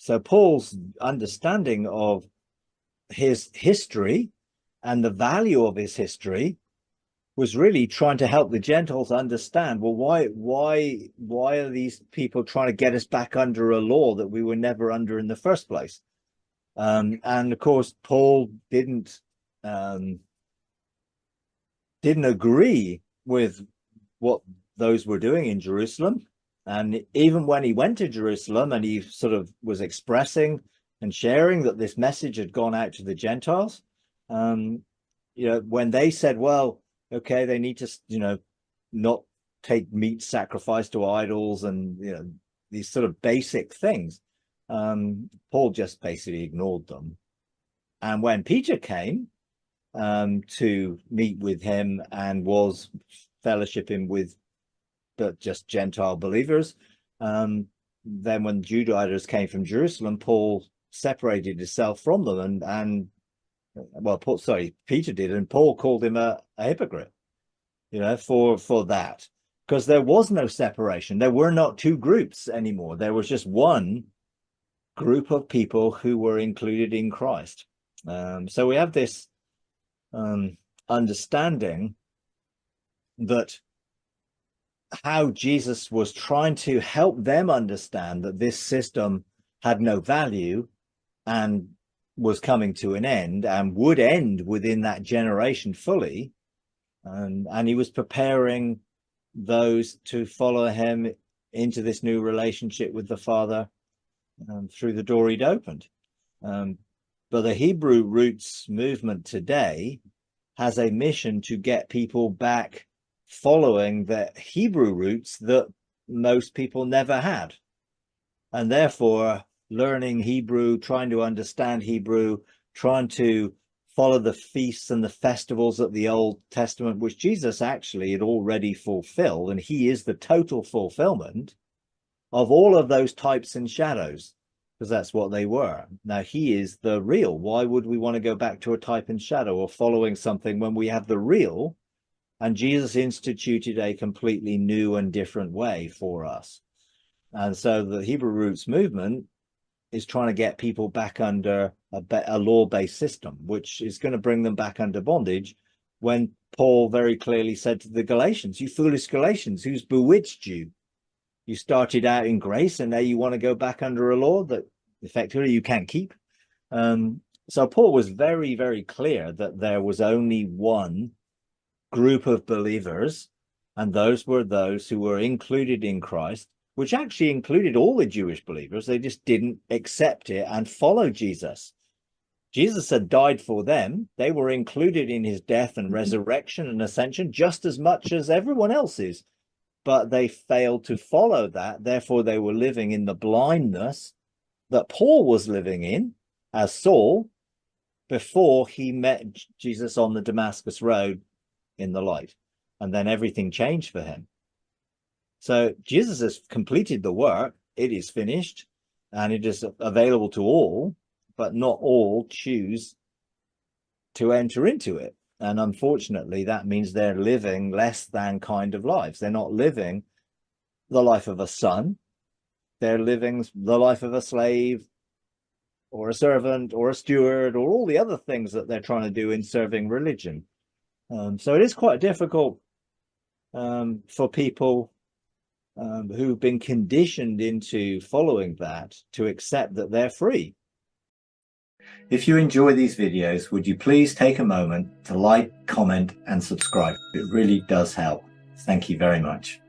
So Paul's understanding of his history and the value of his history was really trying to help the Gentiles understand, well, why are these people trying to get us back under a law that we were never under in the first place? And of course, Paul didn't agree with what those were doing in Jerusalem. And even when he went to Jerusalem and he sort of was expressing and sharing that this message had gone out to the Gentiles, when they said, well, okay, they need to, not take meat sacrificed to idols and, these sort of basic things, Paul just basically ignored them. And when Peter came to meet with him and was fellowshipping with just Gentile believers, then when Judaizers came from Jerusalem, Paul separated himself from them, and Peter did, and Paul called him a hypocrite, for that, because there was no separation. There were not two groups anymore. There was just one group of people who were included in Christ. So we have this understanding that how Jesus was trying to help them understand that this system had no value and was coming to an end and would end within that generation fully. And he was preparing those to follow him into this new relationship with the Father through the door he'd opened. But the Hebrew Roots movement today has a mission to get people back following the Hebrew roots that most people never had. And therefore, learning Hebrew, trying to understand Hebrew, trying to follow the feasts and the festivals of the Old Testament, which Jesus actually had already fulfilled, and he is the total fulfillment of all of those types and shadows, because that's what they were. Now he is the real. Why would we want to go back to a type and shadow or following something when we have the real? And Jesus instituted a completely new and different way for us. And so the Hebrew Roots movement is trying to get people back under a law-based system, which is going to bring them back under bondage, when Paul very clearly said to the Galatians, you foolish Galatians, who's bewitched you? You started out in grace and now you want to go back under a law that effectively you can't keep. So Paul was very, very clear that there was only one group of believers, and those were those who were included in Christ, which actually included all the Jewish believers. They just didn't accept it and follow Jesus. Jesus had died for them. They were included in his death and resurrection and ascension just as much as everyone else is, but they failed to follow that. Therefore, they were living in the blindness that Paul was living in as Saul before he met Jesus on the Damascus Road in the light, and then everything changed for him. So Jesus has completed the work. It is finished and it is available to all, but not all choose to enter into it. And unfortunately, that means they're living less than kind of lives. They're not living the life of a son. They're living the life of a slave or a servant or a steward or all the other things that they're trying to do in serving religion. So it is quite difficult for people who've been conditioned into following that to accept that they're free. If you enjoy these videos, would you please take a moment to like, comment, and subscribe? It really does help. Thank you very much.